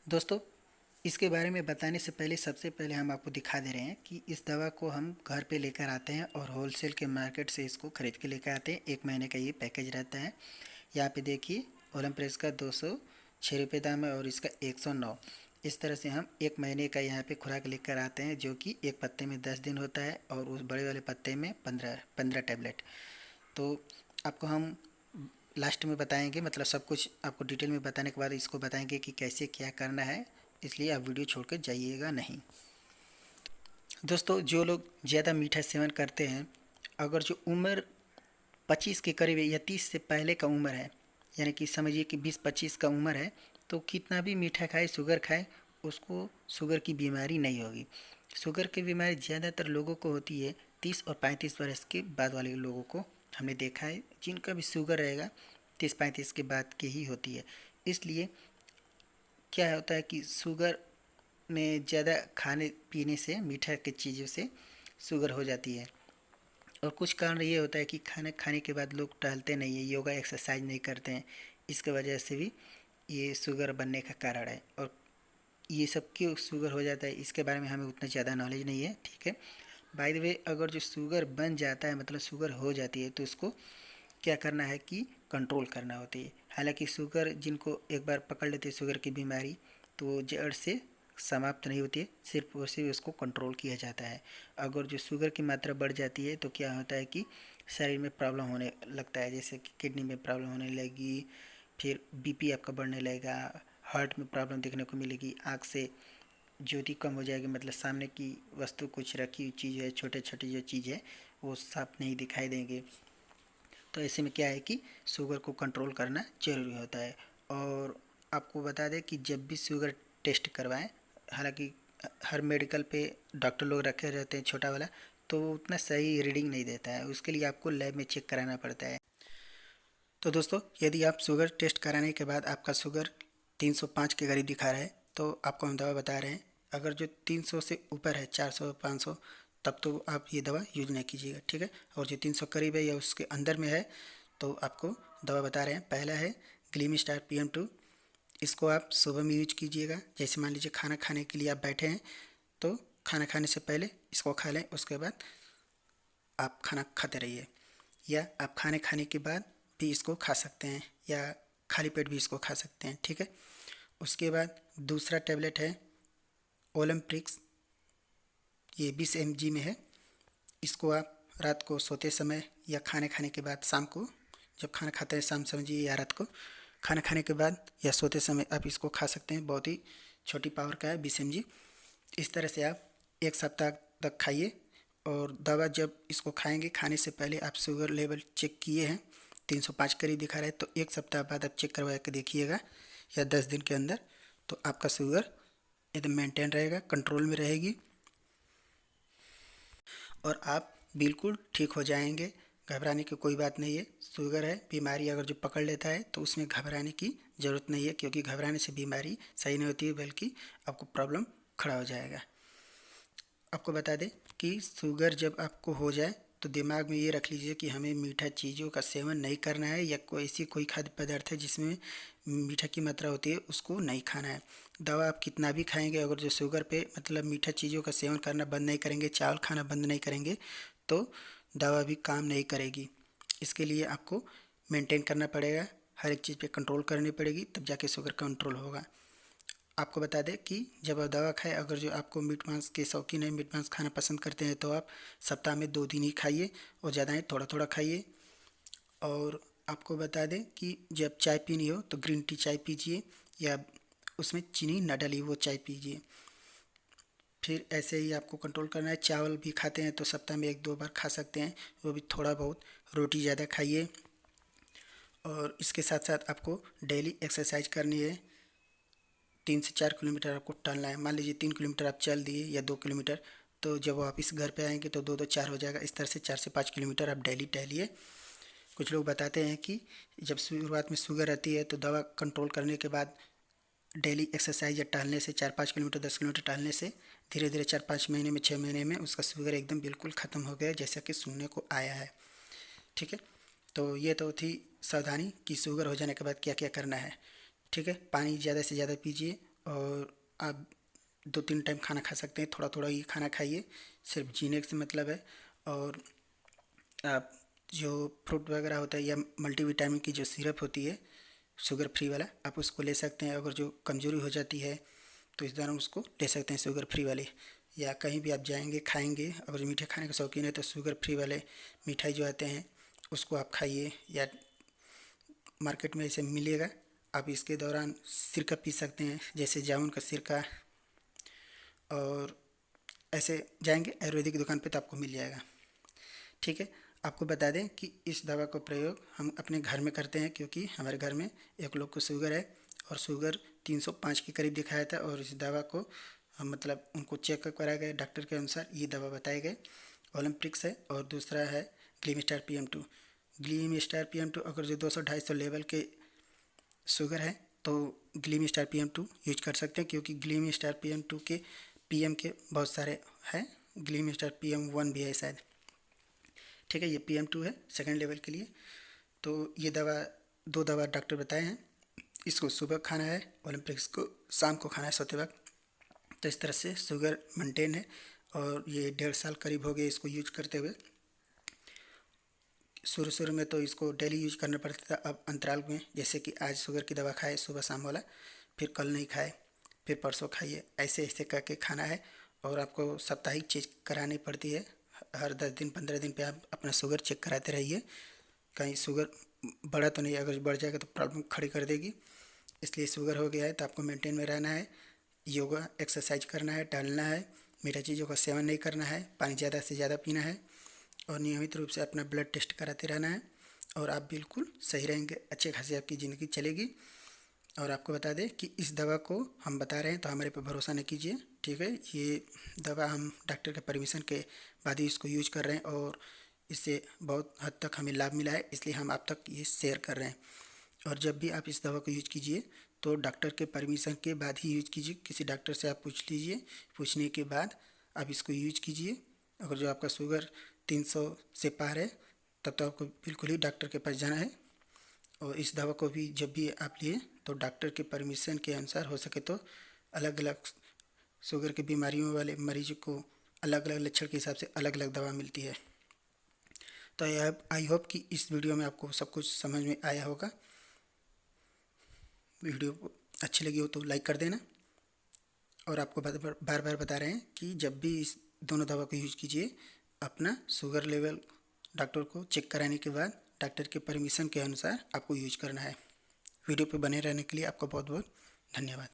दोस्तों, इसके बारे में बताने से पहले सबसे पहले हम आपको दिखा दे रहे हैं कि इस दवा को हम घर पे लेकर आते हैं और होलसेल के मार्केट से इसको ख़रीद के लेकर आते हैं। 1 महीने का ये पैकेज रहता है। यहाँ पे देखिए, ओलमप्रेस का 206 रुपये दाम है और इसका 109। इस तरह से हम 1 महीने का यहाँ पे खुराक लेकर आते हैं, जो कि एक पत्ते में 10 दिन होता है और उस बड़े वाले पत्ते में 15 टैबलेट। तो आपको हम लास्ट में बताएंगे, मतलब सब कुछ आपको डिटेल में बताने के बाद इसको बताएंगे कि कैसे क्या करना है, इसलिए आप वीडियो छोड़कर जाइएगा नहीं। दोस्तों, जो लोग ज़्यादा मीठा सेवन करते हैं, अगर जो उम्र 25 के करीब है या 30 से पहले का उम्र है, यानी कि समझिए कि 20-25 का उम्र है, तो कितना भी मीठा खाए, शुगर खाए, उसको शुगर की बीमारी नहीं होगी। शुगर की बीमारी ज़्यादातर लोगों को होती है 30 और 35 वर्ष के बाद वाले लोगों को। हमने देखा है जिनका भी शुगर रहेगा 30-35 के बाद के ही होती है। इसलिए क्या होता है कि शुगर में ज़्यादा खाने पीने से, मीठा की चीज़ों से शुगर हो जाती है। और कुछ कारण ये होता है कि खाना खाने के बाद लोग टहलते नहीं है, योगा एक्सरसाइज नहीं करते हैं। इसके वजह से भी ये शुगर बनने का कारण है। और ये सब क्यों शुगर हो जाता है, इसके बारे में हमें उतना ज़्यादा नॉलेज नहीं है, ठीक है। बाय द वे, अगर जो शुगर बन जाता है, मतलब शुगर हो जाती है, तो उसको क्या करना है कि कंट्रोल करना होती है। हालांकि शुगर जिनको एक बार पकड़ लेते हैं शुगर की बीमारी, तो जड़ से समाप्त नहीं होती है, सिर्फ और सिर्फ उसको कंट्रोल किया जाता है। अगर जो शुगर की मात्रा बढ़ जाती है तो क्या होता है कि शरीर में प्रॉब्लम होने लगता है, जैसे कि किडनी में प्रॉब्लम होने लगेगी, फिर बीपी आपका बढ़ने लगेगा, हार्ट में प्रॉब्लम देखने को मिलेगी, आँख से ज्योति कम हो जाएगी, मतलब सामने की वस्तु कुछ रखी हुई चीज़ है, छोटे छोटे जो चीज़ है वो साफ नहीं दिखाई देंगे। तो ऐसे में क्या है कि शुगर को कंट्रोल करना ज़रूरी होता है। और आपको बता दें कि जब भी शुगर टेस्ट करवाएं, हालांकि हर मेडिकल पे डॉक्टर लोग रखे रहते हैं छोटा वाला, तो वो उतना सही रीडिंग नहीं देता है, उसके लिए आपको लैब में चेक कराना पड़ता है। तो दोस्तों, यदि आप शुगर टेस्ट कराने के बाद आपका शुगर 305 के करीब दिखा रहा है, तो आपको हम दवा बता रहे हैं। अगर जो 300 से ऊपर है, 400 500, तब तो आप ये दवा यूज नहीं कीजिएगा, ठीक है। और जो 300 करीब है या उसके अंदर में है, तो आपको दवा बता रहे हैं। पहला है ग्लीम स्टार PM2। इसको आप सुबह में यूज कीजिएगा। जैसे मान लीजिए खाना खाने के लिए आप बैठे हैं, तो खाना खाने से पहले इसको खा लें, उसके बाद आप खाना खाते रहिए। या आप खाने खाने के बाद भी इसको खा सकते हैं, या खाली पेट भी इसको खा सकते हैं, ठीक है। उसके बाद दूसरा टैबलेट है ओलम्प्रिक्स, ये 20 mg में है। इसको आप रात को सोते समय या खाने खाने के बाद, शाम को जब खाना खाते हैं, शाम समझिए, या रात को खाना खाने के बाद या सोते समय आप इसको खा सकते हैं। बहुत ही छोटी पावर का है, 20 mg। इस तरह से आप 1 सप्ताह तक खाइए। और दवा जब इसको खाएंगे, खाने से पहले आप शुगर लेवल चेक किए हैं, 305 करीब दिखा रहा है, तो 1 सप्ताह बाद आप चेक करवा के देखिएगा, या 10 दिन के अंदर, तो आपका शुगर एकदम मेंटेन रहेगा, कंट्रोल में रहेगी और आप बिल्कुल ठीक हो जाएंगे। घबराने की कोई बात नहीं है। शुगर है, बीमारी अगर जो पकड़ लेता है तो उसमें घबराने की ज़रूरत नहीं है, क्योंकि घबराने से बीमारी सही नहीं होती है, बल्कि आपको प्रॉब्लम खड़ा हो जाएगा। आपको बता दें कि शुगर जब आपको हो जाए, तो दिमाग में ये रख लीजिए कि हमें मीठा चीज़ों का सेवन नहीं करना है, या कोई खाद्य पदार्थ है जिसमें मीठा की मात्रा होती है, उसको नहीं खाना है। दवा आप कितना भी खाएंगे, अगर जो शुगर पे, मतलब मीठा चीज़ों का सेवन करना बंद नहीं करेंगे, चावल खाना बंद नहीं करेंगे, तो दवा भी काम नहीं करेगी। इसके लिए आपको मेंटेन करना पड़ेगा, हर एक चीज़ पे कंट्रोल करनी पड़ेगी, तब जाके शुगर कंट्रोल होगा। आपको बता दें कि जब आप दवा खाएं, अगर जो आपको मीट मांस के शौकीन है, मीट मांस खाना पसंद करते हैं, तो आप सप्ताह में 2 दिन ही खाइए, और ज़्यादा ही थोड़ा थोड़ा खाइए। और आपको बता दें कि जब चाय पीनी हो तो ग्रीन टी चाय पीजिए, या उसमें चीनी न डाली वो चाय पीजिए। फिर ऐसे ही आपको कंट्रोल करना है। चावल भी खाते हैं तो सप्ताह में 1-2 बार खा सकते हैं, वो भी थोड़ा बहुत। रोटी ज़्यादा खाइए। और इसके साथ साथ आपको डेली एक्सरसाइज करनी है। 3 से 4 किलोमीटर आपको टहलना है। मान लीजिए 3 किलोमीटर आप चल दिए या 2 किलोमीटर, तो जब वापस घर पे आएंगे तो 2-2 4 हो जाएगा। इस तरह से 4 से 5 किलोमीटर आप डेली टहलिए। कुछ लोग बताते हैं कि जब शुरुआत में शुगर रहती है, तो दवा कंट्रोल करने के बाद डेली एक्सरसाइज या टहलने से, 4-5 किलोमीटर 10 किलोमीटर टहलने से, धीरे धीरे 4-5 महीने में, 6 महीने में उसका शुगर एकदम बिल्कुल ख़त्म हो गया, जैसा कि सुनने को आया है, ठीक है। तो ये तो थी सावधानी कि शुगर हो जाने के बाद क्या क्या करना है, ठीक है। पानी ज़्यादा से ज़्यादा पीजिए, और आप 2-3 टाइम खाना खा सकते हैं, थोड़ा थोड़ा ही खाना खाइए, सिर्फ जीने से मतलब है। और आप जो फ्रूट वगैरह होता है या मल्टीविटामिन की जो सिरप होती है शुगर फ्री वाला, आप उसको ले सकते हैं। अगर जो कमज़ोरी हो जाती है तो इस दौरान उसको ले सकते हैं शुगर फ्री वाले। या कहीं भी आप जाएंगे खाएंगे, अगर मीठे खाने के शौकीन है तो शुगर फ्री वाले मिठाई जो आते हैं उसको आप खाइए, या मार्केट में इसे मिलेगा। आप इसके दौरान सिरका पी सकते हैं, जैसे जामुन का सिरका। और ऐसे जाएंगे आयुर्वेदिक दुकान पे तो आपको मिल जाएगा। ठीक है। आपको बता दें कि इस दवा का प्रयोग हम अपने घर में करते हैं, क्योंकि हमारे घर में एक लोग को शुगर है और शुगर 305 के करीब दिखाया था, और इस दवा को हम मतलब उनको चेकअप कराया गया, डॉक्टर के अनुसार ये दवा बताए गए। ओलम्पिक्स है और दूसरा है gleam star PM2। Gleam star PM2 अगर जो 200-250 लेवल के शुगर है तो ग्लीम स्टार PM2 यूज कर सकते हैं, क्योंकि ग्लीम स्टार PM2 के PM के बहुत सारे हैं। ग्लीम स्टार PM1 भी है शायद। ठीक है, ये PM2 है सेकेंड लेवल के लिए। तो ये दवा, 2 दवा डॉक्टर बताए हैं। इसको सुबह खाना है, ओलम्पिक्स को शाम को खाना है सोते वक्त। तो इस तरह से शुगर मेंटेन है, और ये 1.5 साल करीब हो गए इसको यूज करते हुए। शुरू शुरू में तो इसको डेली यूज करना पड़ता था, अब अंतराल में, जैसे कि आज शुगर की दवा खाए सुबह शाम वाला, फिर कल नहीं खाए, फिर परसों खाइए, ऐसे ऐसे करके खाना है। और आपको साप्ताहिक चेक करानी पड़ती है, हर 10 दिन 15 दिन पे आप अपना शुगर चेक कराते रहिए, कहीं शुगर बढ़ा तो नहीं, अगर बढ़ जाएगा तो प्रॉब्लम खड़ी कर देगी। इसलिए शुगर हो गया है तो आपको मेंटेन में रहना है, योगा एक्सरसाइज करना है, टहलना है, मीठा चीज़ों का सेवन नहीं करना है, पानी ज़्यादा से ज़्यादा पीना है, और नियमित रूप से अपना ब्लड टेस्ट कराते रहना है। और आप बिल्कुल सही रहेंगे, अच्छे खासी आपकी ज़िंदगी चलेगी। और आपको बता दें कि इस दवा को हम बता रहे हैं तो हमारे पे भरोसा न कीजिए। ठीक है, ये दवा हम डॉक्टर के परमिशन के बाद ही इसको यूज कर रहे हैं, और इससे बहुत हद तक हमें लाभ मिला है, इसलिए हम आप तक ये शेयर कर रहे हैं। और जब भी आप इस दवा को यूज कीजिए तो डॉक्टर के परमिशन के बाद ही यूज कीजिए। किसी डॉक्टर से आप पूछ लीजिए, पूछने के बाद आप इसको यूज कीजिए। अगर जो आपका शुगर 300 से पार है तब तो आपको बिल्कुल ही डॉक्टर के पास जाना है। और इस दवा को भी जब भी आप लिए तो डॉक्टर के परमिशन के अनुसार, हो सके तो अलग अलग शुगर की बीमारियों वाले मरीज को अलग अलग लक्षण के हिसाब से अलग अलग दवा मिलती है। तो आई होप कि इस वीडियो में आपको सब कुछ समझ में आया होगा। वीडियो अच्छी लगी हो तो लाइक कर देना। और आपको बार बार बता रहे हैं कि जब भी इस दोनों दवा को यूज कीजिए, अपना शुगर लेवल डॉक्टर को चेक कराने के बाद डॉक्टर के परमिशन के अनुसार आपको यूज करना है। वीडियो पे बने रहने के लिए आपका बहुत बहुत धन्यवाद।